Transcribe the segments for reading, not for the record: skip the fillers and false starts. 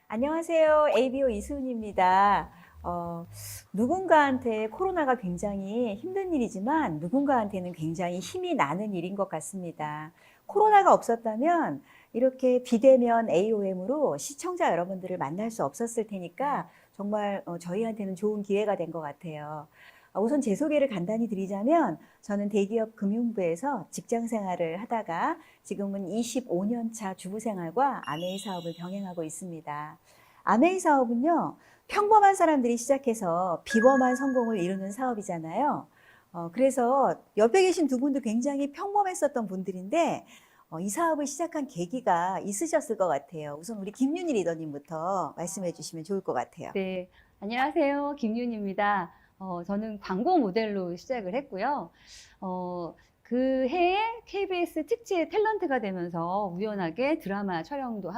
안녕하세요. ABO 이수은입니다. 누군가한테 코로나가 굉장히 힘든 일이지만 누군가한테는 굉장히 힘이 나는 일인 것 같습니다. 코로나가 없었다면 이렇게 비대면 AOM으로 시청자 여러분들을 만날 수 없었을 테니까 정말 저희한테는 좋은 기회가 된 것 같아요. 우선 제 소개를 간단히 드리자면 저는 대기업 금융부에서 직장 생활을 하다가 지금은 25년 차 주부 생활과 아메이 사업을 병행하고 있습니다. 아메이 사업은요, 평범한 사람들이 시작해서 비범한 성공을 이루는 사업이잖아요. 그래서 옆에 계신 두 분도 굉장히 평범했었던 분들인데 이 사업을 시작한 계기가 있으셨을 것 같아요. 우선 우리 김윤희 리더님부터 말씀해 주시면 좋을 것 같아요. 네, 안녕하세요. 김윤입니다. 저는 광고 모델로 시작을 했고요. 그 해에 KBS 특집 탤런트가 되면서 우연하게 드라마 촬영도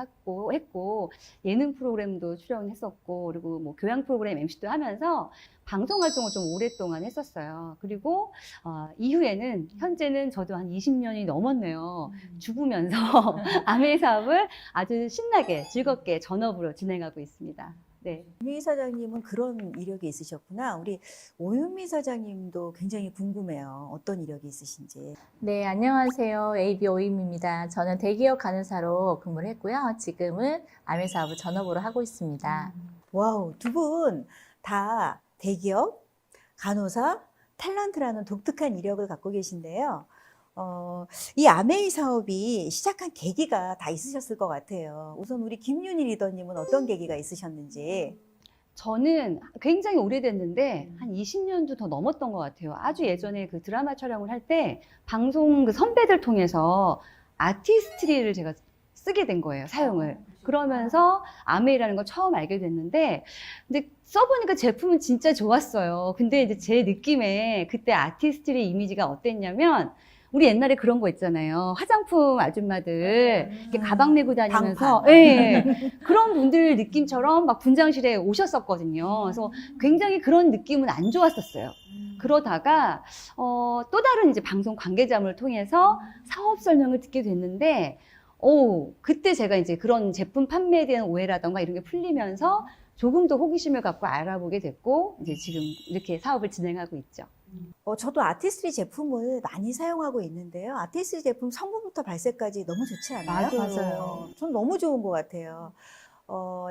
했고 예능 프로그램도 출연했었고 그리고 뭐 교양 프로그램 MC도 하면서 방송 활동을 좀 오랫동안 했었어요. 그리고 이후에는 현재는 저도 한 20년이 넘었네요. 죽으면서 아메이 사업을 아주 신나게 즐겁게 전업으로 진행하고 있습니다. 네. 윤희 사장님은 그런 이력이 있으셨구나. 우리 오윤미 사장님도 굉장히 궁금해요. 어떤 이력이 있으신지. 네, 안녕하세요. AB 오임입니다. 저는 대기업 간호사로 근무를 했고요. 지금은 아메 사업을 전업으로 하고 있습니다. 와우, 두 분 다 대기업, 간호사, 탤런트라는 독특한 이력을 갖고 계신데요. 이 아메이 사업이 시작한 계기가 다 있으셨을 것 같아요. 우선 우리 김윤희 리더님은 어떤 계기가 있으셨는지. 저는 굉장히 오래됐는데 한 20년도 더 넘었던 것 같아요. 아주 예전에 그 드라마 촬영을 할 때 방송 그 선배들 통해서 아티스트리를 제가 쓰게 된 거예요, 사용을. 그러면서 아메이라는 걸 처음 알게 됐는데, 근데 써보니까 제품은 진짜 좋았어요. 근데 이제 제 느낌에 그때 아티스트리 이미지가 어땠냐면, 우리 옛날에 그런 거 있잖아요. 화장품 아줌마들 이렇게 가방 메고 다니면서 예, 그런 분들 느낌처럼 막 분장실에 오셨었거든요. 그래서 굉장히 그런 느낌은 안 좋았었어요. 그러다가 또 다른 이제 방송 관계자를 통해서 사업 설명을 듣게 됐는데 그때 제가 이제 그런 제품 판매에 대한 오해라던가 이런 게 풀리면서 조금 더 호기심을 갖고 알아보게 됐고 이제 지금 이렇게 사업을 진행하고 있죠. 저도 아티스트리 제품을 많이 사용하고 있는데요. 아티스트리 제품 성분부터 발색까지 너무 좋지 않아요? 맞아요. 전 너무 좋은 것 같아요.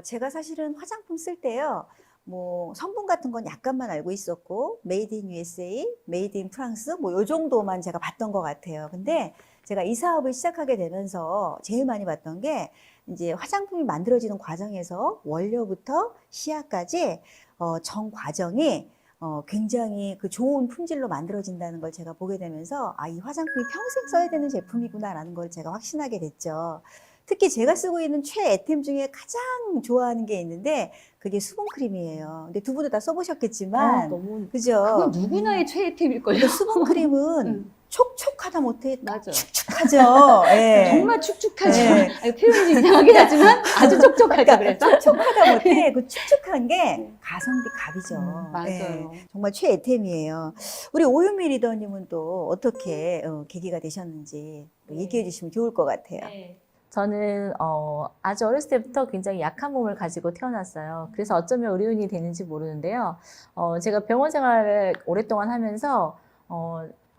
제가 사실은 화장품 쓸 때요. 뭐 성분 같은 건 약간만 알고 있었고 메이드 인 USA, 메이드 인 프랑스 뭐 요 정도만 제가 봤던 것 같아요. 근데 제가 이 사업을 시작하게 되면서 제일 많이 봤던 게 이제 화장품이 만들어지는 과정에서 원료부터 시약까지 전 과정이 굉장히 그 좋은 품질로 만들어진다는 걸 제가 보게 되면서 이 화장품이 평생 써야 되는 제품이구나라는 걸 제가 확신하게 됐죠. 특히 제가 쓰고 있는 최애템 중에 가장 좋아하는 게 있는데 그게 수분크림이에요. 근데 두 분도 다 써보셨겠지만 너무 그죠? 그건 누구나의 최애템일걸요. 근데 수분크림은 촉촉하다 못해 맞아. 축축하죠. 예. 정말 축축하죠. 네. 아니, 표현이 좀 이상하긴 하지만 아주 촉촉하죠. 그래서. 촉촉하다 못해 그 축축한 게 가성비 갑이죠. 맞아요. 예. 정말 최애템이에요. 우리 오윤미 리더님은 또 어떻게 계기가 되셨는지 얘기해 주시면 좋을 것 같아요. 저는 아주 어렸을 때부터 굉장히 약한 몸을 가지고 태어났어요. 그래서 어쩌면 의료인이 되는지 모르는데요. 제가 병원 생활을 오랫동안 하면서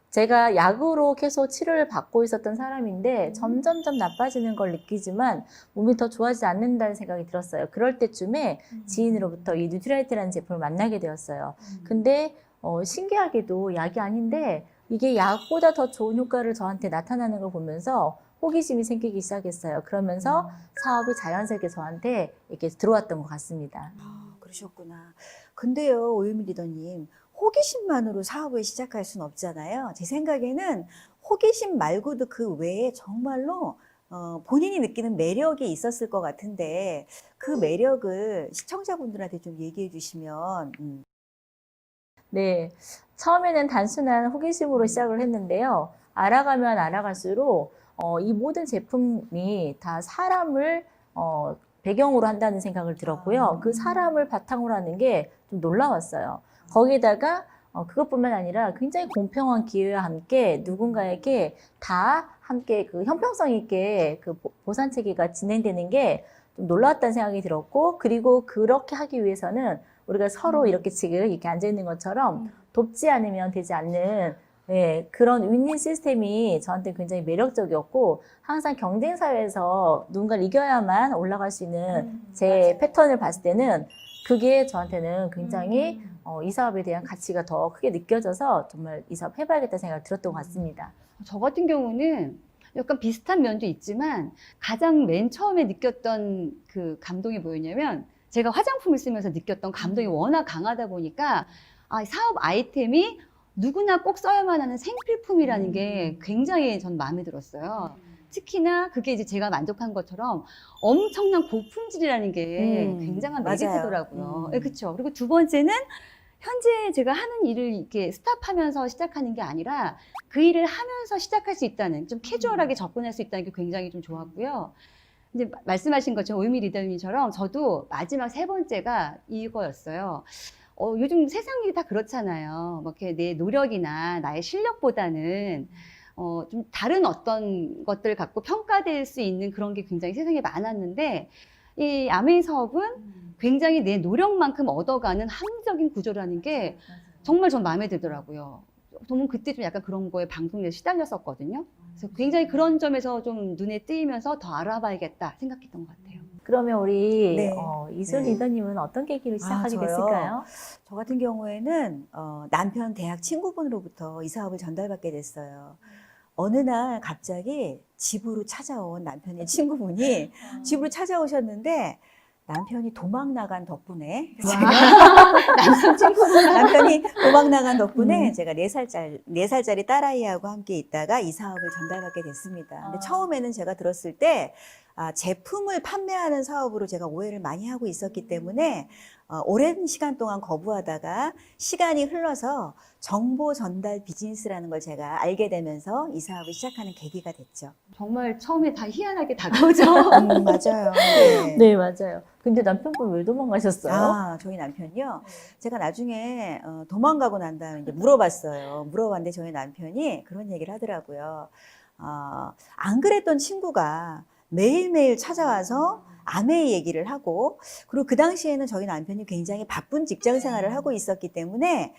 제가 약으로 계속 치료를 받고 있었던 사람인데 점점점 나빠지는 걸 느끼지만 몸이 더 좋아지지 않는다는 생각이 들었어요. 그럴 때쯤에 지인으로부터 이 뉴트라이트라는 제품을 만나게 되었어요. 근데 신기하게도 약이 아닌데 이게 약보다 더 좋은 효과를 저한테 나타나는 걸 보면서 호기심이 생기기 시작했어요. 그러면서 사업이 자연스럽게 저한테 이렇게 들어왔던 것 같습니다. 그러셨구나. 근데요, 오유미 리더님, 호기심만으로 사업을 시작할 수는 없잖아요. 제 생각에는 호기심 말고도 그 외에 정말로 본인이 느끼는 매력이 있었을 것 같은데 그 매력을 시청자분들한테 좀 얘기해 주시면. 네, 처음에는 단순한 호기심으로 시작을 했는데요. 알아가면 알아갈수록 이 모든 제품이 다 사람을 배경으로 한다는 생각을 들었고요. 그 사람을 바탕으로 하는 게 좀 놀라웠어요. 거기다가 그것뿐만 아니라 굉장히 공평한 기회와 함께 누군가에게 다 함께 그 형평성 있게 그 보상 체계가 진행되는 게 좀 놀라웠다는 생각이 들었고, 그리고 그렇게 하기 위해서는 우리가 서로 이렇게 지금 이렇게 앉아 있는 것처럼 돕지 않으면 되지 않는 그런 윈윈 시스템이 저한테 굉장히 매력적이었고, 항상 경쟁 사회에서 누군가를 이겨야만 올라갈 수 있는 제 패턴을 봤을 때는 그게 저한테는 굉장히 이 사업에 대한 가치가 더 크게 느껴져서 정말 이 사업 해봐야겠다 생각이 들었던 것 같습니다. 저 같은 경우는 약간 비슷한 면도 있지만 가장 맨 처음에 느꼈던 그 감동이 뭐였냐면, 제가 화장품을 쓰면서 느꼈던 감동이 워낙 강하다 보니까 사업 아이템이 누구나 꼭 써야만 하는 생필품이라는 게 굉장히 전 마음에 들었어요. 특히나 그게 이제 제가 만족한 것처럼 엄청난 고품질이라는 게 굉장한 맞아요. 메리트더라고요. 그렇죠. 그리고 두 번째는 현재 제가 하는 일을 이렇게 스탑하면서 시작하는 게 아니라 그 일을 하면서 시작할 수 있다는, 좀 캐주얼하게 접근할 수 있다는 게 굉장히 좀 좋았고요. 이제 말씀하신 것처럼 오유미 리더님처럼 저도 마지막 세 번째가 이거였어요. 요즘 세상이 다 그렇잖아요. 뭐 이렇게 내 노력이나 나의 실력보다는 좀 다른 어떤 것들을 갖고 평가될 수 있는 그런 게 굉장히 세상에 많았는데, 이 아메이 사업은 굉장히 내 노력만큼 얻어가는 합리적인 구조라는 게 정말 전 마음에 들더라고요. 저는 그때 좀 약간 그런 거에 방송에 시달렸었거든요. 그래서 굉장히 그런 점에서 좀 눈에 띄면서 더 알아봐야겠다 생각했던 것 같아요. 그러면 우리 네. 이수연 네. 리더님은 어떤 계기로 시작하게 저요? 됐을까요? 저 같은 경우에는 남편 대학 친구분으로부터 이 사업을 전달받게 됐어요. 어느 날 갑자기 집으로 찾아온 남편의 친구분이 집으로 찾아오셨는데, 남편이 도망 나간 덕분에 남편이 도망 나간 덕분에 제가 4살짜리 딸아이하고 함께 있다가 이 사업을 전달받게 됐습니다. 근데 처음에는 제가 들었을 때 제품을 판매하는 사업으로 제가 오해를 많이 하고 있었기 때문에 오랜 시간 동안 거부하다가 시간이 흘러서 정보 전달 비즈니스라는 걸 제가 알게 되면서 이 사업을 시작하는 계기가 됐죠. 정말 처음에 다 희한하게 다가오죠. 맞아요. 네. 네, 맞아요. 근데 남편분 왜 도망가셨어요? 저희 남편이요. 제가 나중에 도망가고 난 다음에 이제 물어봤어요. 물어봤는데 저희 남편이 그런 얘기를 하더라고요. 안 그랬던 친구가 매일매일 찾아와서 아내의 얘기를 하고, 그리고 그 당시에는 저희 남편이 굉장히 바쁜 직장 생활을 하고 있었기 때문에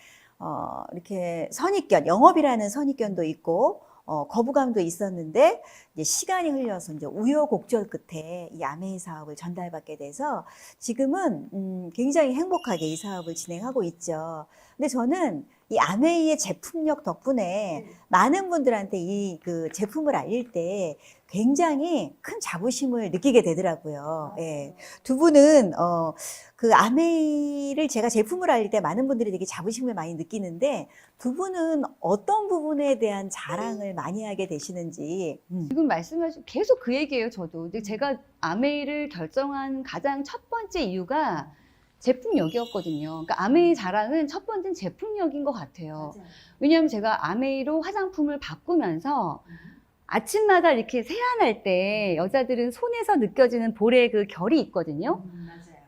이렇게 선입견, 영업이라는 선입견도 있고 거부감도 있었는데, 이제 시간이 흘려서 이제 우여곡절 끝에 이 아메이 사업을 전달받게 돼서 지금은 굉장히 행복하게 이 사업을 진행하고 있죠. 근데 저는 이 아메이의 제품력 덕분에 많은 분들한테 이 그 제품을 알릴 때 굉장히 큰 자부심을 느끼게 되더라고요. 예. 두 분은 그 아메이를 제가 제품을 알릴 때 많은 분들이 되게 자부심을 많이 느끼는데, 두 분은 어떤 부분에 대한 자랑을 많이 하게 되시는지. 지금 말씀하신 계속 그 얘기예요, 저도. 근데 제가 아메이를 결정한 가장 첫 번째 이유가 제품력이었거든요. 그러니까 아메이 자랑은 첫 번째는 제품력인 것 같아요. 왜냐하면 제가 아메이로 화장품을 바꾸면서 아침마다 이렇게 세안할 때 여자들은 손에서 느껴지는 볼의 그 결이 있거든요.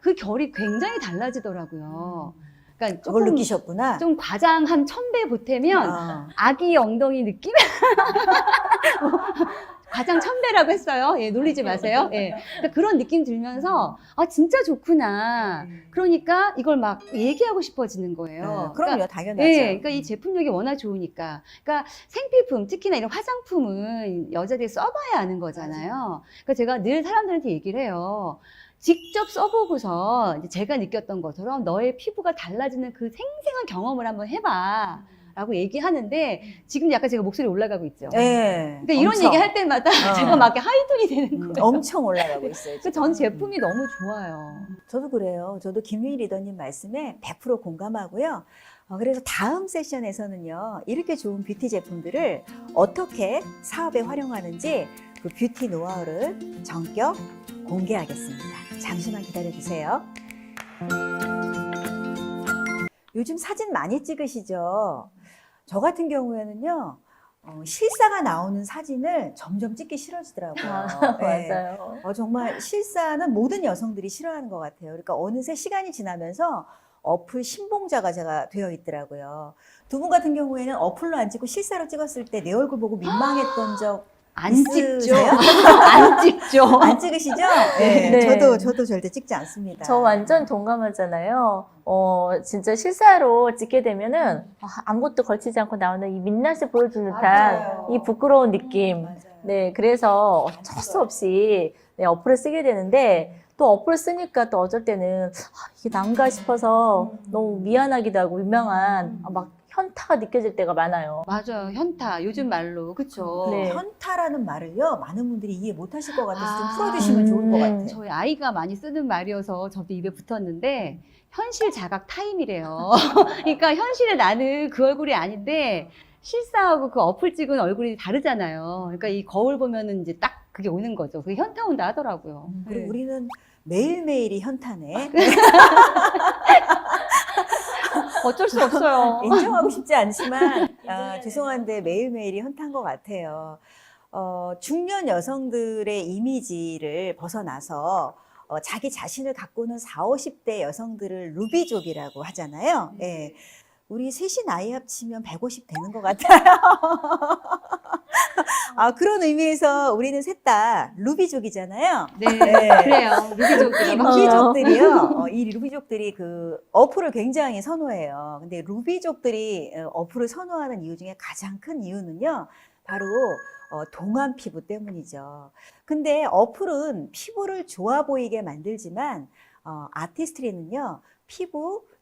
그 결이 굉장히 달라지더라고요. 그러니까 그걸 조금 느끼셨구나. 좀 과장 한 1000배 보태면 아기 엉덩이 느낌? 과장 1000배라고 했어요. 예, 놀리지 마세요. 예. 그러니까 그런 느낌 들면서 진짜 좋구나. 그러니까 이걸 막 얘기하고 싶어지는 거예요. 그럼요, 당연하죠. 예, 그러니까 이 제품력이 워낙 좋으니까. 그러니까 생필품, 특히나 이런 화장품은 여자들이 써봐야 아는 거잖아요. 그러니까 제가 늘 사람들한테 얘기를 해요. 직접 써보고서 이제 제가 느꼈던 것처럼 너의 피부가 달라지는 그 생생한 경험을 한번 해봐. 라고 얘기하는데, 지금 약간 제가 목소리 올라가고 있죠. 네, 그러니까 이런 엄청. 얘기 할 때마다 제가 막 이렇게 하이톤이 되는 거예요. 엄청 올라가고 있어요. 그 전 제품이 너무 좋아요. 저도 그래요. 저도 김유희 리더님 말씀에 100% 공감하고요. 그래서 다음 세션에서는요, 이렇게 좋은 뷰티 제품들을 어떻게 사업에 활용하는지 그 뷰티 노하우를 전격 공개하겠습니다. 잠시만 기다려주세요. 요즘 사진 많이 찍으시죠? 저 같은 경우에는요, 실사가 나오는 사진을 점점 찍기 싫어지더라고요. 네. 맞아요. 정말 실사는 모든 여성들이 싫어하는 것 같아요. 그러니까 어느새 시간이 지나면서 어플 신봉자가 제가 되어 있더라고요. 두 분 같은 경우에는 어플로 안 찍고 실사로 찍었을 때 내 얼굴 보고 민망했던 적 안 있으세요? 찍죠. 안 찍죠. 안 찍으시죠? 네. 네. 저도 절대 찍지 않습니다. 저 완전 동감하잖아요. 진짜 실사로 찍게 되면은 아무것도 걸치지 않고 나오는 이 민낯을 보여주는 듯한 맞아요. 이 부끄러운 느낌. 맞아요. 네, 그래서 어쩔 수 없이 네, 어플을 쓰게 되는데 또 어플을 쓰니까 또 어쩔 때는 이게 난가 싶어서 너무 미안하기도 하고 민망한 막 현타가 느껴질 때가 많아요. 맞아요. 현타. 요즘 말로. 그쵸. 네. 현타라는 말을요, 많은 분들이 이해 못 하실 것 같아서 좀 아. 풀어주시면 좋을 것 같아요. 저희 아이가 많이 쓰는 말이어서 저도 입에 붙었는데 현실 자각 타임이래요. 그러니까 현실에 나는 그 얼굴이 아닌데 실사하고 그 어플 찍은 얼굴이 다르잖아요. 그러니까 이 거울 보면은 이제 딱 그게 오는 거죠. 그게 현타 온다 하더라고요. 그리고 네. 우리는 매일매일이 현타네. 어쩔 수 없어요. 인정하고 싶지 않지만 죄송한데 매일매일이 현타인 것 같아요. 중년 여성들의 이미지를 벗어나서 자기 자신을 가꾸는 40, 50대 여성들을 루비족이라고 하잖아요. 예. 우리 셋이 나이 합치면 150 되는 것 같아요. 그런 의미에서 우리는 셋 다 루비족이잖아요. 네, 그래요. 루비족이라고. 루비족들이요. 이 루비족들이 그 어플을 굉장히 선호해요. 근데 루비족들이 어플을 선호하는 이유 중에 가장 큰 이유는요. 바로 동안 피부 때문이죠. 근데 어플은 피부를 좋아 보이게 만들지만 아티스트리는요.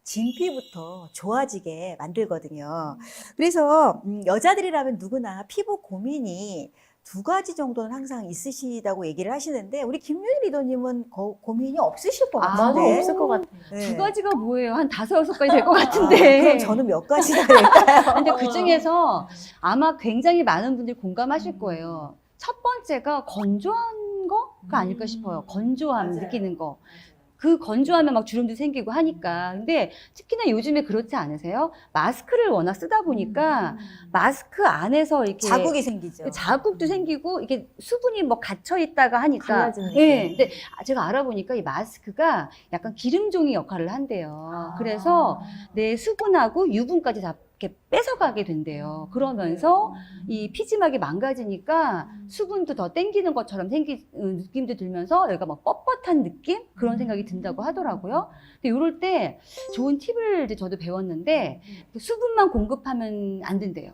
진피부터 좋아지게 만들거든요. 그래서 여자들이라면 누구나 피부 고민이 두 가지 정도는 항상 있으시다고 얘기를 하시는데 우리 김윤희 리더님은 고민이 없으실 것 나도 같은데. 없을 것 같아요. 네. 두 가지가 뭐예요? 한 5, 6가지 될 것 같은데. 그럼 저는 몇 가지나 될까요? 근데 그 중에서 아마 굉장히 많은 분들이 공감하실 거예요. 첫 번째가 건조한 거가 아닐까 싶어요. 건조함 맞아요. 느끼는 거. 그 건조하면 막 주름도 생기고 하니까. 근데 특히나 요즘에 그렇지 않으세요? 마스크를 워낙 쓰다 보니까 마스크 안에서 이렇게 자국이 생기죠. 자국도 생기고 이게 수분이 뭐 갇혀 있다가 하니까. 갈라지는 예. 느낌. 근데 제가 알아보니까 이 마스크가 약간 기름종이 역할을 한대요. 그래서 내 수분하고 유분까지 다 이렇게 뺏어가게 된대요. 그러면서 이 피지막이 망가지니까 수분도 더 땡기는 것처럼 느낌도 들면서 여기가 막 뻣뻣한 느낌? 그런 생각이 든다고 하더라고요. 근데 이럴 때 좋은 팁을 이제 저도 배웠는데 수분만 공급하면 안 된대요.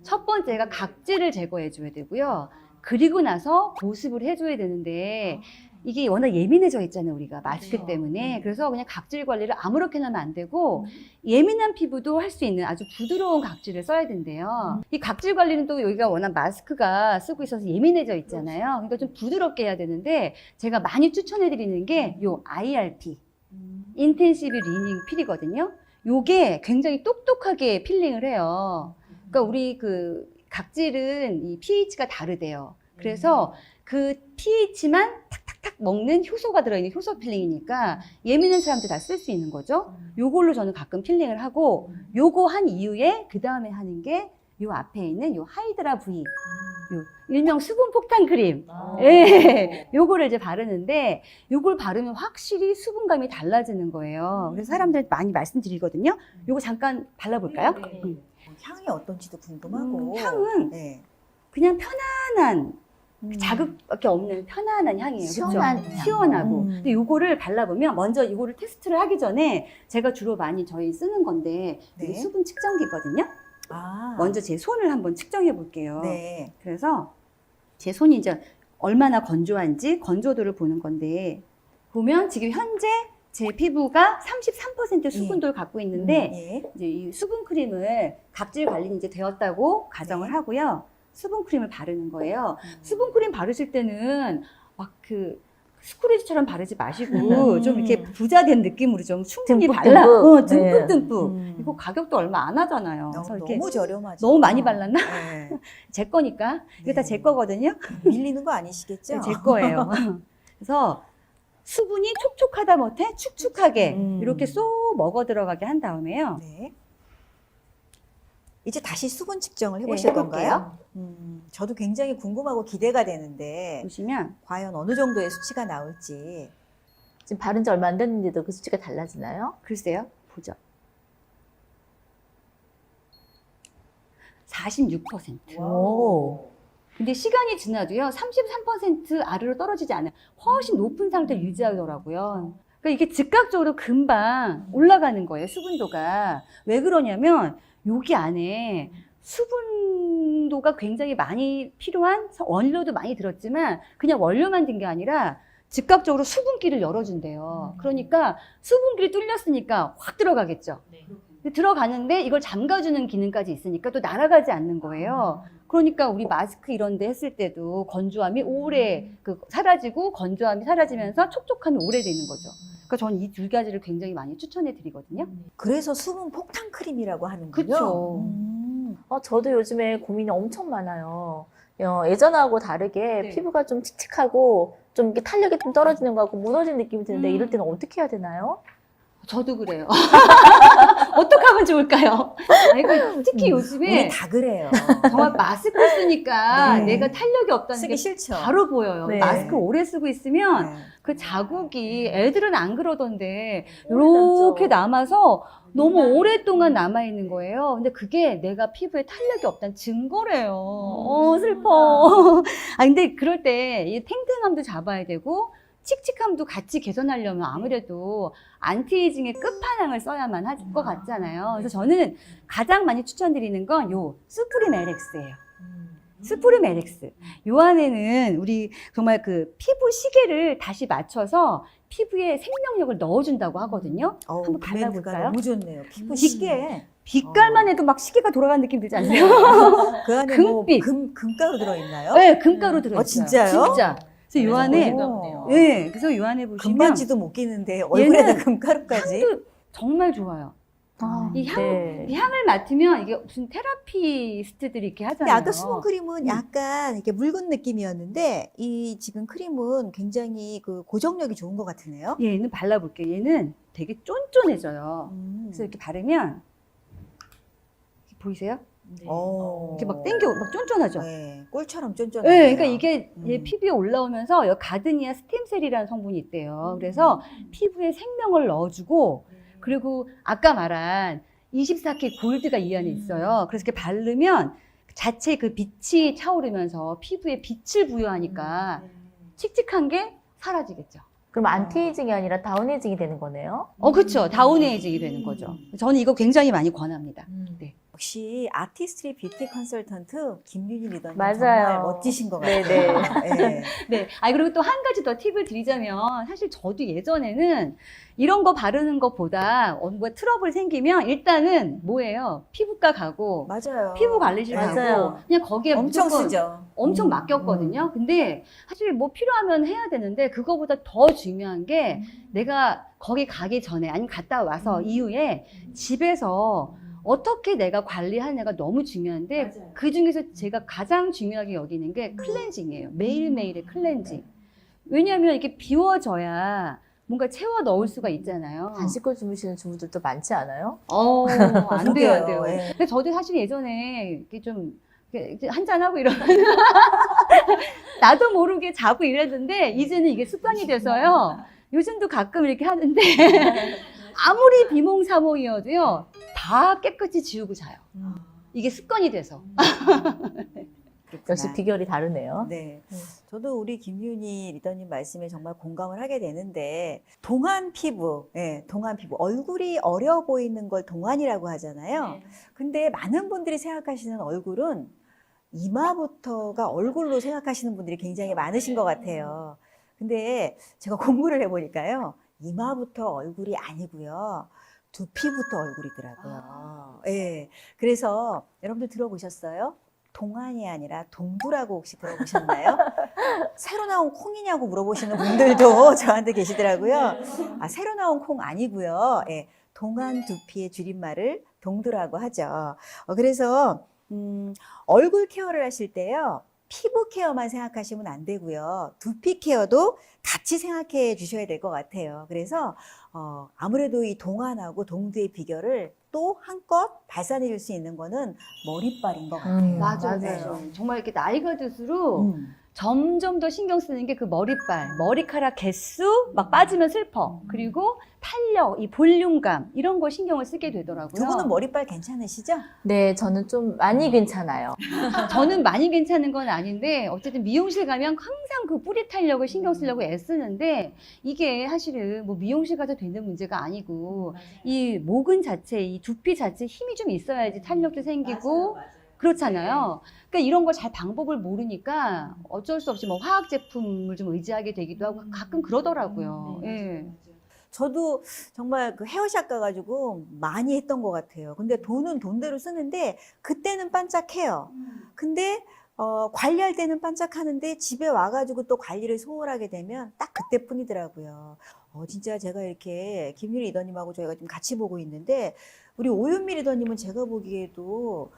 첫 번째가 각질을 제거해 줘야 되고요. 그리고 나서 보습을 해줘야 되는데 이게 워낙 예민해져 있잖아요, 우리가 마스크 때문에. 그래서 그냥 각질 관리를 아무렇게나 하면 안 되고 예민한 피부도 할 수 있는 아주 부드러운 각질을 써야 된대요. 이 각질 관리는 또 여기가 워낙 마스크가 쓰고 있어서 예민해져 있잖아요. 그러니까 좀 부드럽게 해야 되는데 제가 많이 추천해 드리는 게 요 IRP, 인텐시브 리닝 필이거든요. 요게 굉장히 똑똑하게 필링을 해요. 그러니까 우리 그 각질은 이 pH가 다르대요. 그래서 그 pH만 탁탁탁 먹는 효소가 들어있는 효소 필링이니까 예민한 사람들 다 쓸 수 있는 거죠. 요걸로 저는 가끔 필링을 하고 요거 한 이후에 그 다음에 하는 게 요 앞에 있는 요 하이드라 V, 요 일명 수분 폭탄 크림. 예, 요거를 이제 바르는데 요걸 바르면 확실히 수분감이 달라지는 거예요. 그래서 사람들 많이 말씀드리거든요. 요거 잠깐 발라볼까요? 향이 어떤지도 궁금하고. 향은 네. 그냥 편안한 자극밖에 없는 편안한 향이에요. 시원한 그쵸? 향. 시원하고. 근데 요거를 발라보면 먼저 이거를 테스트를 하기 전에 제가 주로 많이 저희 쓰는 건데 이게 네. 수분 측정기거든요. 아. 먼저 제 손을 한번 측정해 볼게요. 네. 그래서 제 손이 이제 얼마나 건조한지 건조도를 보는 건데 보면 지금 현재 제 피부가 33% 수분도를 갖고 있는데 예. 이제 이 수분 크림을 각질 관리는 이제 되었다고 가정을 네. 하고요. 수분 크림을 바르는 거예요. 수분 크림 바르실 때는 막 그 스크래치처럼 바르지 마시고 좀 이렇게 부자된 느낌으로 좀 충분히 듬뿍, 발라. 듬뿍. 듬뿍듬뿍. 네. 이거 가격도 얼마 안 하잖아요. 그래서 이렇게 너무 저렴하죠. 너무 많이 발랐나? 네. 제 거니까. 이거 다 네. 제 거거든요. 밀리는 거 아니시겠죠? 제 거예요. 그래서 수분이 촉촉하다 못해 축축하게 이렇게 쏙 먹어 들어가게 한 다음에요. 네. 이제 다시 수분 측정을 네, 해보실 해볼게요. 건가요? 저도 굉장히 궁금하고 기대가 되는데 보시면 과연 어느 정도의 수치가 나올지. 지금 바른 지 얼마 안 됐는데도 그 수치가 달라지나요? 글쎄요. 보죠. 46%. 오. 근데 시간이 지나도요, 33% 아래로 떨어지지 않아요. 훨씬 높은 상태를 유지하더라고요. 그러니까 이게 즉각적으로 금방 올라가는 거예요, 수분도가. 왜 그러냐면, 여기 안에 수분도가 굉장히 많이 필요한 원료도 많이 들었지만, 그냥 원료만 든 게 아니라, 즉각적으로 수분기를 열어준대요. 그러니까 수분기를 뚫렸으니까 확 들어가겠죠. 근데 들어가는데 이걸 잠가주는 기능까지 있으니까 또 날아가지 않는 거예요. 그러니까 우리 마스크 이런 데 했을 때도 건조함이 오래 사라지고 건조함이 사라지면서 촉촉함이 오래되는 거죠. 그러니까 저는 이 두 가지를 굉장히 많이 추천해 드리거든요. 그래서 수분 폭탄 크림이라고 하는군요. 그쵸. 저도 요즘에 고민이 엄청 많아요. 예전하고 다르게 네. 피부가 좀 칙칙하고 좀 이렇게 탄력이 좀 떨어지는 것 같고 무너진 느낌이 드는데 이럴 때는 어떻게 해야 되나요? 저도 그래요. 어떻게 하면 좋을까요? 아니, 특히 요즘에 우리 다 그래요. 정말 마스크 쓰니까 네. 내가 탄력이 없다는 쓰기 게 싫죠. 바로 보여요. 네. 마스크 오래 쓰고 있으면 네. 그 자국이 애들은 안 그러던데 오래 이렇게 남죠. 남아서 너무 오랫동안 남아있는 거예요. 근데 그게 내가 피부에 탄력이 없다는 증거래요. 슬퍼. 아, 근데 그럴 때 이 탱탱함도 잡아야 되고 칙칙함도 같이 개선하려면 아무래도 안티에이징의 끝판왕을 써야만 할 것 같잖아요. 그래서 저는 가장 많이 추천드리는 건 요 수프림 LX예요. 수프림 LX. 요 안에는 우리 정말 그 피부 시계를 다시 맞춰서 피부에 생명력을 넣어준다고 하거든요. 한번 그 멘트가 발라볼까요? 너무 좋네요. 피부 시계. 빛깔만 해도 막 시계가 돌아가는 느낌 들지 않으세요? 그 안에 금빛. 뭐 금가루 들어있나요? 네, 금가루 들어있어요. 진짜요? 진짜. 그래서 요 안에, 오. 네, 그래서 요 안에 보시면 금반지도 못 끼는데 얼굴에다 금가루까지. 향도 정말 좋아요. 이 네. 이 향을 맡으면 이게 무슨 테라피스트들이 이렇게 근데 하잖아요. 아까 수분 크림은 약간 이렇게 붉은 느낌이었는데 이 지금 크림은 굉장히 그 고정력이 좋은 것 같으네요. 얘는 발라볼게요. 얘는 되게 쫀쫀해져요. 그래서 이렇게 바르면 이렇게 보이세요? 이렇게 막 땡겨, 막 쫀쫀하죠. 네, 꿀처럼 쫀쫀해요. 네, 그러니까 이게 얘 음. 피부에 올라오면서 여기 가드니아 스템셀이라는 성분이 있대요. 그래서 피부에 생명을 넣어주고 그리고 아까 말한 24K 골드가 이 안에 있어요. 그래서 이렇게 바르면 자체 그 빛이 차오르면서 피부에 빛을 부여하니까 칙칙한 게 사라지겠죠. 그럼 안티에이징이 아니라 다운에이징이 되는 거네요? 그렇죠. 다운에이징이 되는 거죠. 저는 이거 굉장히 많이 권합니다. 네. 역시 아티스트리 뷰티 컨설턴트 김윤희 리더님 맞아요. 정말 멋지신 것 같아요. 네. 네. 그리고 또 한 가지 더 팁을 드리자면, 사실 저도 예전에는 이런 거 바르는 것보다 뭐 트러블 생기면 일단은 뭐예요? 피부과 가고, 맞아요. 피부 관리실 맞아요. 가고, 그냥 거기에 엄청 무조건 쓰죠. 엄청 맡겼거든요. 근데 사실 뭐 필요하면 해야 되는데, 그거보다 더 중요한 게 내가 거기 가기 전에, 아니면 갔다 와서 이후에 집에서 어떻게 내가 관리하느냐가 너무 중요한데 그 중에서 제가 가장 중요하게 여기는 게 클렌징이에요. 매일매일의 클렌징. 왜냐하면 이게 비워져야 뭔가 채워 넣을 수가 있잖아요. 안 씻고 주무시는 주부들도 많지 않아요? 안 돼요, 안 돼요. 예. 근데 저도 사실 예전에 이렇게 좀 한잔하고 이러면 나도 모르게 자고 이랬는데 이제는 이게 습관이 돼서요. 요즘도 가끔 이렇게 하는데 아무리 비몽사몽이어도요 다 깨끗이 지우고 자요. 이게 습관이 돼서. 역시 비결이 다르네요. 네. 저도 우리 김윤희 리더님 말씀에 정말 공감을 하게 되는데, 동안 피부, 동안 피부. 얼굴이 어려 보이는 걸 동안이라고 하잖아요. 근데 많은 분들이 생각하시는 얼굴은 이마부터가 얼굴로 생각하시는 분들이 굉장히 많으신 것 같아요. 근데 제가 공부를 해보니까요, 이마부터 얼굴이 아니고요. 두피부터 얼굴이더라고요. 예. 그래서 여러분들 들어보셨어요? 동안이 아니라 동두라고 혹시 들어보셨나요? 새로 나온 콩이냐고 물어보시는 분들도 저한테 계시더라고요. 새로 나온 콩 아니고요. 예. 동안 두피의 줄임말을 동두라고 하죠. 그래서 얼굴 케어를 하실 때요. 피부 케어만 생각하시면 안 되고요. 두피 케어도 같이 생각해 주셔야 될 것 같아요. 그래서 아무래도 이 동안하고 동두의 비결을 또 한껏 발산해 줄 수 있는 거는 머리빨인 것 같아요. 맞아요. 정말 이렇게 나이가 들수록 음. 점점 더 신경 쓰는 게 그 머리빨, 머리카락 개수 막 빠지면 슬퍼. 그리고 탄력, 이 볼륨감 이런 거 신경을 쓰게 되더라고요. 두 분은 머리빨 괜찮으시죠? 네, 저는 좀 많이 괜찮아요. 저는 많이 괜찮은 건 아닌데 어쨌든 미용실 가면 항상 그 뿌리 탄력을 신경 쓰려고 애쓰는데 이게 사실은 뭐 미용실 가서 되는 문제가 아니고 이 모근 자체, 이 두피 자체 힘이 좀 있어야지 탄력도 생기고 그렇잖아요. 그러니까 이런 걸 잘 방법을 모르니까 어쩔 수 없이 뭐 화학 제품을 좀 의지하게 되기도 하고 가끔 그러더라고요. 예. 저도 정말 그 헤어샵 가가지고 많이 했던 것 같아요. 근데 돈은 돈대로 쓰는데 그때는 반짝해요. 근데 관리할 때는 반짝하는데 집에 와가지고 또 관리를 소홀하게 되면 딱 그때뿐이더라고요. 진짜 제가 이렇게 김유리 리더님하고 저희가 좀 같이 보고 있는데 우리 오윤미 리더님은 제가 보기에도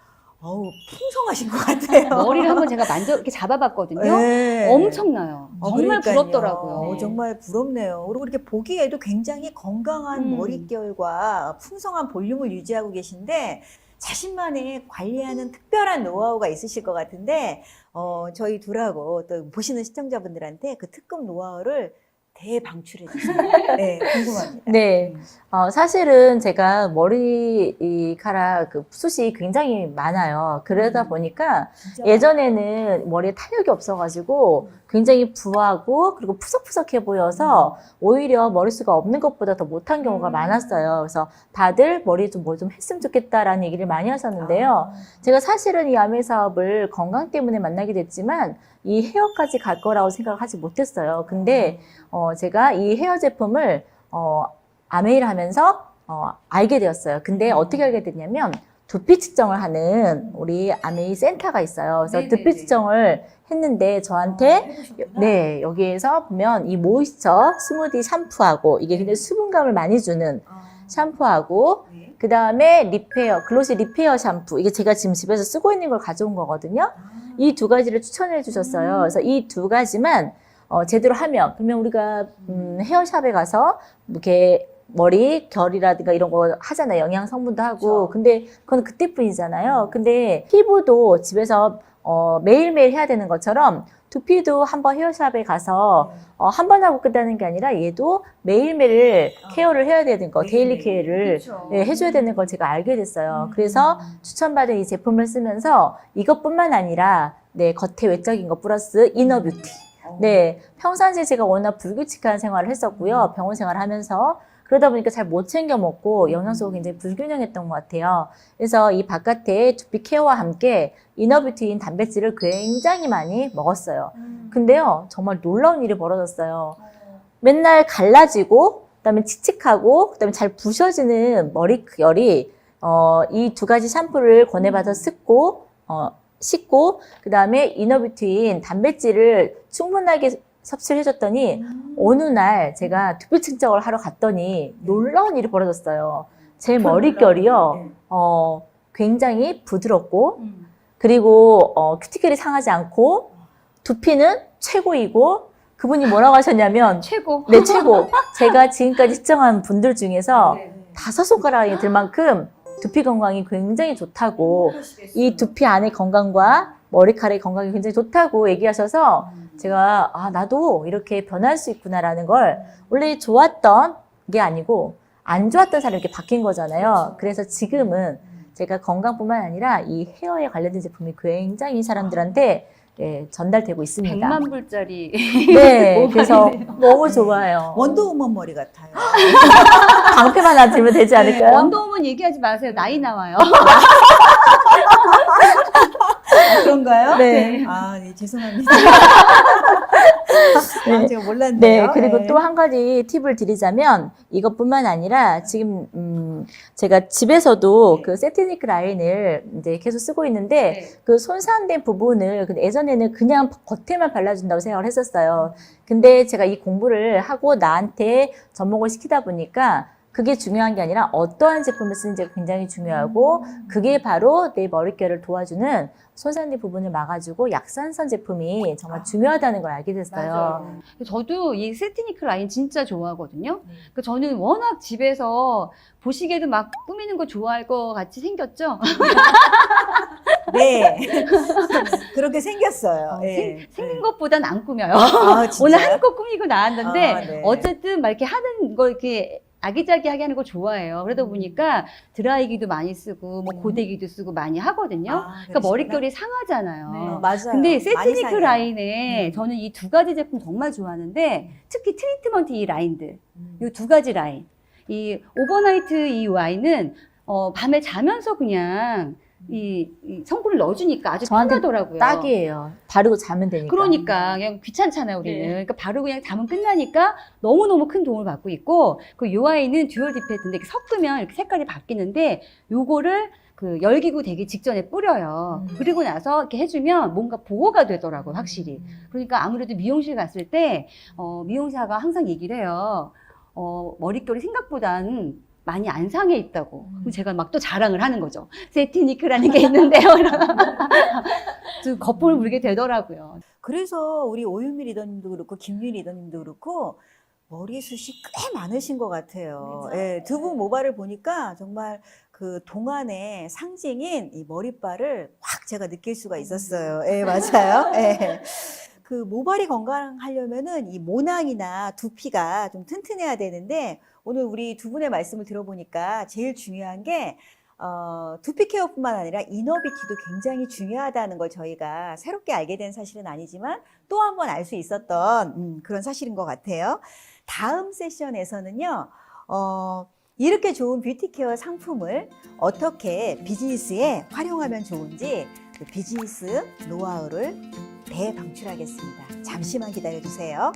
풍성하신 것 같아요. 머리를 한번 제가 이렇게 잡아봤거든요. 네. 엄청나요. 정말 그러니까요. 부럽더라고요. 정말 부럽네요. 그리고 이렇게 보기에도 굉장히 건강한 머릿결과 풍성한 볼륨을 유지하고 계신데 자신만의 관리하는 특별한 노하우가 있으실 것 같은데 저희 둘하고 또 보시는 시청자분들한테 그 특급 노하우를 대방출해 주세요. 네, 궁금합니다. 네, 사실은 제가 머리카락 그 숱이 굉장히 많아요. 그러다 보니까 진짜 예전에는 머리에 탄력이 없어가지고 굉장히 부하고 그리고 푸석푸석해 보여서 오히려 머리숱가 없는 것보다 더 못한 경우가 많았어요. 그래서 다들 머리에 좀 뭐 좀 했으면 좋겠다라는 얘기를 많이 하셨는데요. 제가 사실은 이 아메 사업을 건강 때문에 만나게 됐지만 이 헤어까지 갈 거라고 생각을 하지 못했어요. 근데 제가 이 헤어 제품을 아메이를 하면서 알게 되었어요. 근데 어떻게 알게 됐냐면 두피 측정을 하는 우리 아메이 센터가 있어요. 그래서 네네네. 두피 측정을 했는데 저한테 네, 여기에서 보면 이 모이스처 스무디 샴푸하고 이게 굉장히 수분감을 많이 주는 샴푸하고 네. 그 다음에 리페어, 글로시 리페어 샴푸. 이게 제가 지금 집에서 쓰고 있는 걸 가져온 거거든요. 이 두 가지를 추천해 주셨어요. 그래서 이 두 가지만 제대로 하면, 그러면 우리가 헤어샵에 가서 이렇게 머리 결이라든가 이런 거 하잖아요. 영양 성분도 하고. 그렇죠. 근데 그건 그때뿐이잖아요. 근데 피부도 집에서 매일매일 해야 되는 것처럼 두피도 한번 헤어샵에 가서 한 번 하고 끝나는 게 아니라 얘도 매일매일 케어를 해야 되는 거, 데일리 케어를 그렇죠. 예, 해줘야 되는 걸 제가 알게 됐어요. 그래서 추천받은 이 제품을 쓰면서 이것뿐만 아니라 네, 겉에 외적인 것 플러스 이너 뷰티. 네, 평상시에 제가 워낙 불규칙한 생활을 했었고요. 병원 생활을 하면서 그러다 보니까 잘 못 챙겨 먹고 영양소가 굉장히 불균형했던 것 같아요. 그래서 이 바깥에 두피 케어와 함께 이너뷰티인 단백질을 굉장히 많이 먹었어요. 근데요, 정말 놀라운 일이 벌어졌어요. 맨날 갈라지고, 그다음에 칙칙하고, 그다음에 잘 부셔지는 머리결이 이 두 가지 샴푸를 권해받아 씻고, 그다음에 이너뷰티인 단백질을 충분하게 섭취를 해줬더니 어느 날 제가 두피 측정을 하러 갔더니 놀라운 일이 벌어졌어요. 제 머릿결이요, 굉장히 부드럽고, 그리고 큐티클이 상하지 않고, 두피는 최고이고, 그분이 뭐라고 하셨냐면, 최고. 네, 최고. 제가 지금까지 측정한 분들 중에서 네. 5손가락이 들 만큼 두피 건강이 굉장히 좋다고, 이 두피 안의 건강과 머리카락의 건강이 굉장히 좋다고 얘기하셔서 제가 나도 이렇게 변할 수 있구나라는 걸, 원래 좋았던 게 아니고 안 좋았던 사람이 이렇게 바뀐 거잖아요. 그래서 지금은 제가 건강뿐만 아니라 이 헤어에 관련된 제품이 굉장히 사람들한테 예, 전달되고 있습니다. 100만 불짜리. 네, 모발이네요. 그래서 너무 좋아요. 원더우먼 머리 같아요. 방패만 안 들면 되지 않을까요? 원더우먼 얘기하지 마세요. 나이 나와요. 그런가요? 네. 네, 죄송합니다. 네. 제가 몰랐네요. 네, 그리고 네. 또 한 가지 팁을 드리자면 이것뿐만 아니라 지금 제가 집에서도 네. 그 세티닉 라인을 이제 계속 쓰고 있는데 네. 그 손상된 부분을 근데 예전에는 그냥 겉에만 발라준다고 생각을 했었어요. 근데 제가 이 공부를 하고 나한테 접목을 시키다 보니까 그게 중요한 게 아니라 어떠한 제품을 쓰는지가 굉장히 중요하고 그게 바로 내 머릿결을 도와주는 손상된 부분을 막아주고 약산성 제품이 정말 중요하다는 걸 알게 됐어요. 맞아요. 저도 이 세티니크 라인 진짜 좋아하거든요. 그 저는 워낙 집에서 보시기에도 막 꾸미는 거 좋아할 것 같이 생겼죠. 네. 그렇게 생겼어요. 예. 생긴 것보단 안 꾸며요. 아, 진짜요? 오늘 한껏 꾸미고 나왔는데 아, 네. 어쨌든 막 이렇게 하는 거 이렇게 아기자기하게 하는 걸 좋아해요. 그러다 보니까 드라이기도 많이 쓰고 뭐 고데기도 쓰고 많이 하거든요. 아, 그러니까 그러시구나. 머릿결이 상하잖아요. 네. 맞아요. 근데 많이 세티니크 상해요. 라인에 저는 이 두 가지 제품 정말 좋아하는데 특히 트리트먼트 이 라인들 이 두 가지 라인 이 오버나이트 이 와인은 밤에 자면서 그냥 이 성분을 넣어주니까 아주 저한테 편하더라고요. 딱이에요. 바르고 자면 되니까. 그러니까 그냥 귀찮잖아요 우리는. 네. 그러니까 바로 그냥 자면 끝나니까 너무너무 큰 도움을 받고 있고 그 요 아이는 듀얼 디펜트인데 이렇게 섞으면 이렇게 색깔이 바뀌는데 요거를 그 열기구 되기 직전에 뿌려요. 그리고 나서 이렇게 해주면 뭔가 보호가 되더라고요 확실히. 그러니까 아무래도 미용실 갔을 때 미용사가 항상 얘기를 해요. 머릿결이 생각보다는 많이 안 상해 있다고. 그럼 제가 막 또 자랑을 하는 거죠. 세티니크라는 게 있는데요. 또 거품을 물게 되더라고요. 그래서 우리 오유미 리더님도 그렇고 김유희 리더님도 그렇고 머리숱이 꽤 많으신 것 같아요. 예, 두 분 모발을 보니까 정말 그 동안의 상징인 이 머리빨을 확 제가 느낄 수가 있었어요. 예, 맞아요. 예. 그 모발이 건강하려면은 이 모낭이나 두피가 좀 튼튼해야 되는데 오늘 우리 두 분의 말씀을 들어보니까 제일 중요한 게 두피 케어뿐만 아니라 이너비티도 굉장히 중요하다는 걸 저희가 새롭게 알게 된 사실은 아니지만 또 한 번 알 수 있었던 그런 사실인 것 같아요. 다음 세션에서는요, 이렇게 좋은 뷰티 케어 상품을 어떻게 비즈니스에 활용하면 좋은지 그 비즈니스 노하우를 대방출하겠습니다. 잠시만 기다려주세요.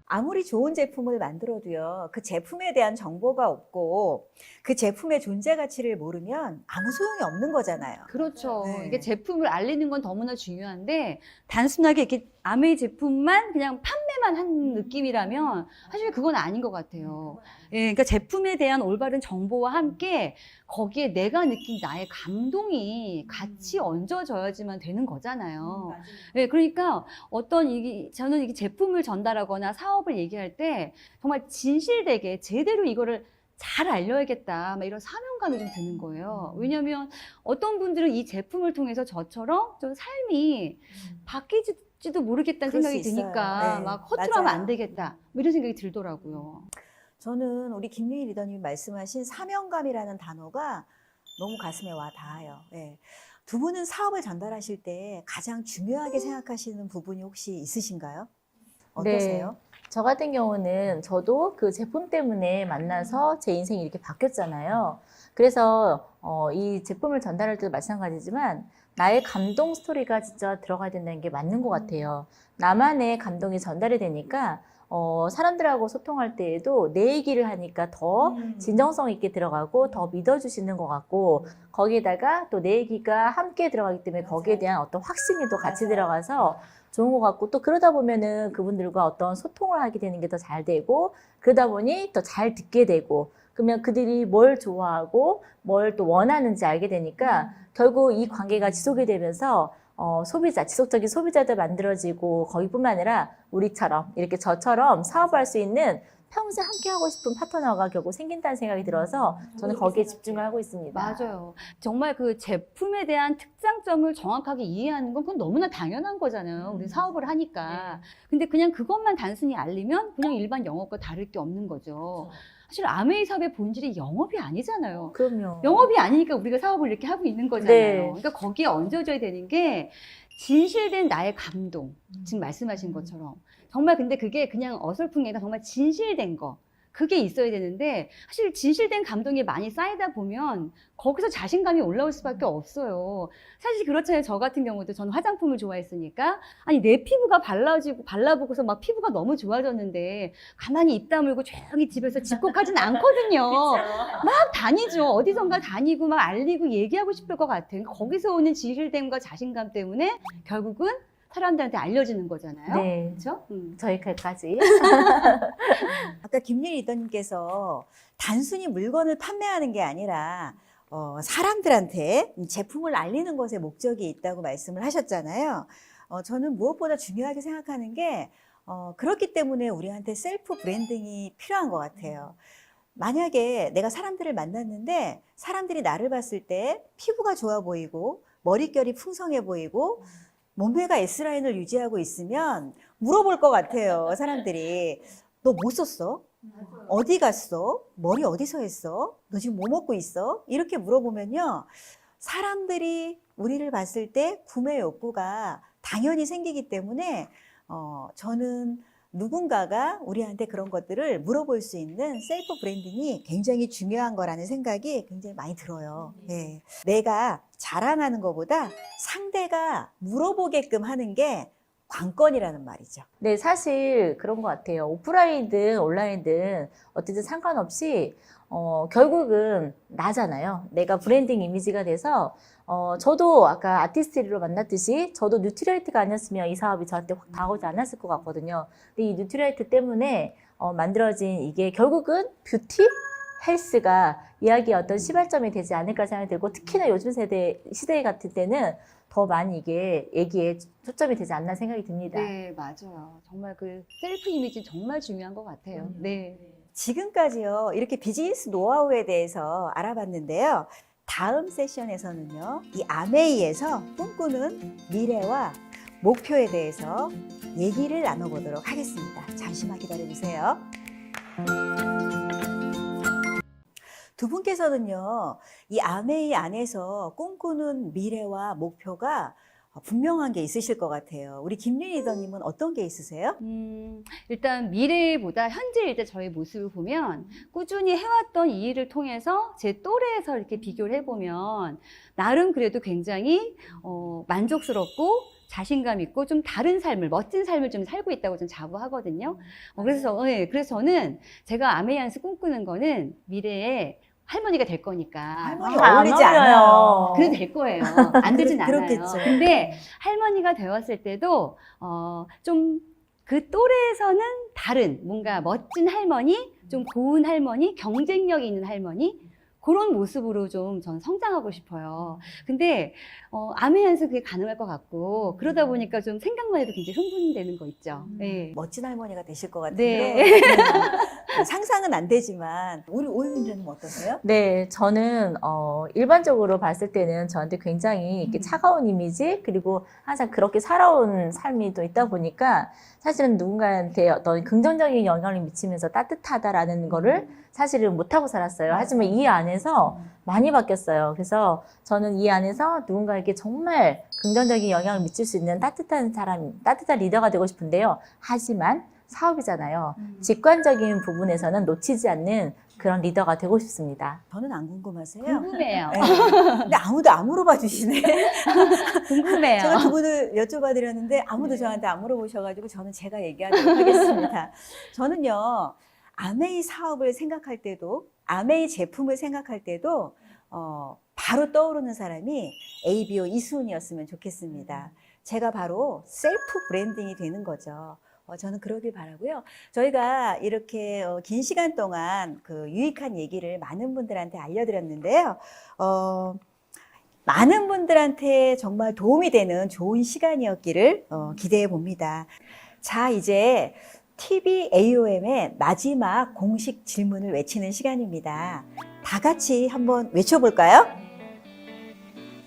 아무리 좋은 제품을 만들어도요, 그 제품에 대한 정보가 없고 그 제품의 존재 가치를 모르면 아무 소용이 없는 거잖아요. 그렇죠. 네. 이게 제품을 알리는 건 너무나 중요한데 단순하게 이렇게 아메이 제품만 그냥 판매만 한 느낌이라면 사실 그건 아닌 것 같아요. 예, 그러니까 제품에 대한 올바른 정보와 함께 거기에 내가 느낀 나의 감동이 같이 얹어져야지만 되는 거잖아요. 예, 그러니까 저는 이게 제품을 전달하거나 사업을 얘기할 때 정말 진실되게 제대로 이거를 잘 알려야겠다. 막 이런 사명감이 좀 드는 거예요. 왜냐하면 어떤 분들은 이 제품을 통해서 저처럼 좀 삶이 바뀌지도 모르겠다는 그럴 생각이 수 있어요. 드니까 네, 막 허투루하면 맞아요. 안 되겠다. 뭐 이런 생각이 들더라고요. 저는 우리 김유희 리더님이 말씀하신 사명감이라는 단어가 너무 가슴에 와 닿아요. 예. 두 분은 사업을 전달하실 때 가장 중요하게 생각하시는 부분이 혹시 있으신가요? 어떠세요? 저 같은 경우는 저도 그 제품 때문에 만나서 제 인생이 이렇게 바뀌었잖아요. 그래서 이 제품을 전달할 때도 마찬가지지만 나의 감동 스토리가 진짜 들어가야 된다는 게 맞는 것 같아요. 나만의 감동이 전달이 되니까 사람들하고 소통할 때에도 내 얘기를 하니까 더 진정성 있게 들어가고 더 믿어주시는 것 같고 거기에다가 또 내 얘기가 함께 들어가기 때문에 거기에 대한 어떤 확신이 또 같이 들어가서 좋은 것 같고 또 그러다 보면은 그분들과 어떤 소통을 하게 되는 게 더 잘 되고 그러다 보니 더 잘 듣게 되고 그러면 그들이 뭘 좋아하고 뭘 또 원하는지 알게 되니까 결국 이 관계가 지속이 되면서 지속적인 소비자도 만들어지고 거기뿐만 아니라 우리처럼 이렇게 저처럼 사업할 수 있는 평생 함께 하고 싶은 파트너가 결국 생긴다는 생각이 들어서 저는 거기에 집중을 하고 있습니다. 맞아요. 정말 그 제품에 대한 특장점을 정확하게 이해하는 건 그건 너무나 당연한 거잖아요. 우리 사업을 하니까. 근데 그냥 그것만 단순히 알리면 그냥 일반 영업과 다를 게 없는 거죠. 사실 아메이 사업의 본질이 영업이 아니잖아요. 그럼요. 영업이 아니니까 우리가 사업을 이렇게 하고 있는 거잖아요. 네. 그러니까 거기에 얹어져야 되는 게 진실된 나의 감동. 지금 말씀하신 것처럼. 정말 근데 그게 그냥 어설픈 게 아니라 정말 진실된 거. 그게 있어야 되는데 사실 진실된 감동이 많이 쌓이다 보면 거기서 자신감이 올라올 수밖에 없어요. 사실 그렇잖아요. 저 같은 경우도 저는 화장품을 좋아했으니까 아니 내 피부가 발라보고서 막 피부가 너무 좋아졌는데 가만히 입 다물고 조용히 집에서 집콕하진 않거든요. 막 다니죠. 어디선가 다니고 막 알리고 얘기하고 싶을 것 같아요. 거기서 오는 진실됨과 자신감 때문에 결국은 사람들한테 알려지는 거잖아요. 네. 그렇죠? 저희까지. 아까 김유리 리더님께서 단순히 물건을 판매하는 게 아니라 사람들한테 제품을 알리는 것에 목적이 있다고 말씀을 하셨잖아요. 저는 무엇보다 중요하게 생각하는 게 그렇기 때문에 우리한테 셀프 브랜딩이 필요한 것 같아요. 만약에 내가 사람들을 만났는데 사람들이 나를 봤을 때 피부가 좋아 보이고 머릿결이 풍성해 보이고 몸매가 S라인을 유지하고 있으면 물어볼 것 같아요. 사람들이 너 뭐 썼어? 어디 갔어? 머리 어디서 했어? 너 지금 뭐 먹고 있어? 이렇게 물어보면요. 사람들이 우리를 봤을 때 구매 욕구가 당연히 생기기 때문에 저는 누군가가 우리한테 그런 것들을 물어볼 수 있는 셀프 브랜딩이 굉장히 중요한 거라는 생각이 굉장히 많이 들어요. 네. 내가 자랑하는 것보다 상대가 물어보게끔 하는 게 관건이라는 말이죠. 네, 사실 그런 것 같아요. 오프라인이든 온라인이든 어쨌든 상관없이 결국은 나잖아요. 내가 브랜딩 이미지가 돼서 저도 아까 아티스트리로 만났듯이 저도 뉴트리라이트가 아니었으면 이 사업이 저한테 확 다가오지 않았을 것 같거든요. 근데 이 뉴트리라이트 때문에 만들어진 이게 결국은 뷰티? 헬스가 이야기의 어떤 시발점이 되지 않을까 생각이 들고 특히나 요즘 시대 같은 때는 더 많이 이게 얘기에 초점이 되지 않나 생각이 듭니다. 네, 맞아요. 정말 그 셀프 이미지 정말 중요한 것 같아요. 네. 지금까지요, 이렇게 비즈니스 노하우에 대해서 알아봤는데요. 다음 세션에서는요, 이 아메이에서 꿈꾸는 미래와 목표에 대해서 얘기를 나눠보도록 하겠습니다. 잠시만 기다려주세요. 두 분께서는요, 이 아메이 안에서 꿈꾸는 미래와 목표가 분명한 게 있으실 것 같아요. 우리 김유리 리더님은 어떤 게 있으세요? 일단 미래보다 현재 일단 저의 모습을 보면 꾸준히 해왔던 이 일을 통해서 제 또래에서 이렇게 비교를 해보면 나름 그래도 굉장히 만족스럽고 자신감 있고 좀 다른 삶을, 멋진 삶을 좀 살고 있다고 좀 자부하거든요. 그래서 저는 제가 아메이안에서 꿈꾸는 거는 미래에 할머니가 될 거니까. 할머니 안 어울리지 어울려요. 않아요. 그래도 될 거예요. 안 되진 않아요. 그렇겠죠. 근데 할머니가 되었을 때도 좀 그 또래에서는 다른 뭔가 멋진 할머니, 좀 고운 할머니, 경쟁력이 있는 할머니 그런 모습으로 좀 전 성장하고 싶어요. 근데 아메이안에서 그게 가능할 것 같고 그러다 보니까 좀 생각만 해도 굉장히 흥분되는 거 있죠. 네. 멋진 할머니가 되실 것 같은데 네. 상상은 안 되지만 우리 오윤희님 어떠세요? 네, 저는 일반적으로 봤을 때는 저한테 굉장히 이렇게 차가운 이미지 그리고 항상 그렇게 살아온 삶이 또 있다 보니까 사실은 누군가한테 어떤 긍정적인 영향을 미치면서 따뜻하다라는 거를 사실은 못하고 살았어요. 하지만 이 안에서 많이 바뀌었어요. 그래서 저는 이 안에서 누군가에게 정말 긍정적인 영향을 미칠 수 있는 따뜻한 사람, 따뜻한 리더가 되고 싶은데요. 하지만 사업이잖아요. 직관적인 부분에서는 놓치지 않는 그런 리더가 되고 싶습니다. 저는 안 궁금하세요? 궁금해요. 네. 근데 아무도 안 물어봐 주시네. 궁금해요. 제가 두 분을 여쭤봐 드렸는데 아무도 저한테 안 물어보셔가지고 저는 제가 얘기하도록 하겠습니다. 저는요, 아메이 사업을 생각할 때도, 아메이 제품을 생각할 때도 바로 떠오르는 사람이 ABO 이수은이었으면 좋겠습니다. 제가 바로 셀프 브랜딩이 되는 거죠. 저는 그러길 바라고요. 저희가 이렇게 긴 시간 동안 그 유익한 얘기를 많은 분들한테 알려드렸는데요. 많은 분들한테 정말 도움이 되는 좋은 시간이었기를 기대해 봅니다. 자, 이제 TV AOM의 마지막 공식 질문을 외치는 시간입니다. 다 같이 한번 외쳐볼까요?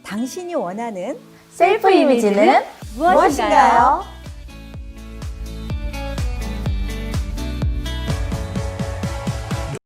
당신이 원하는 셀프 이미지는 무엇인가요?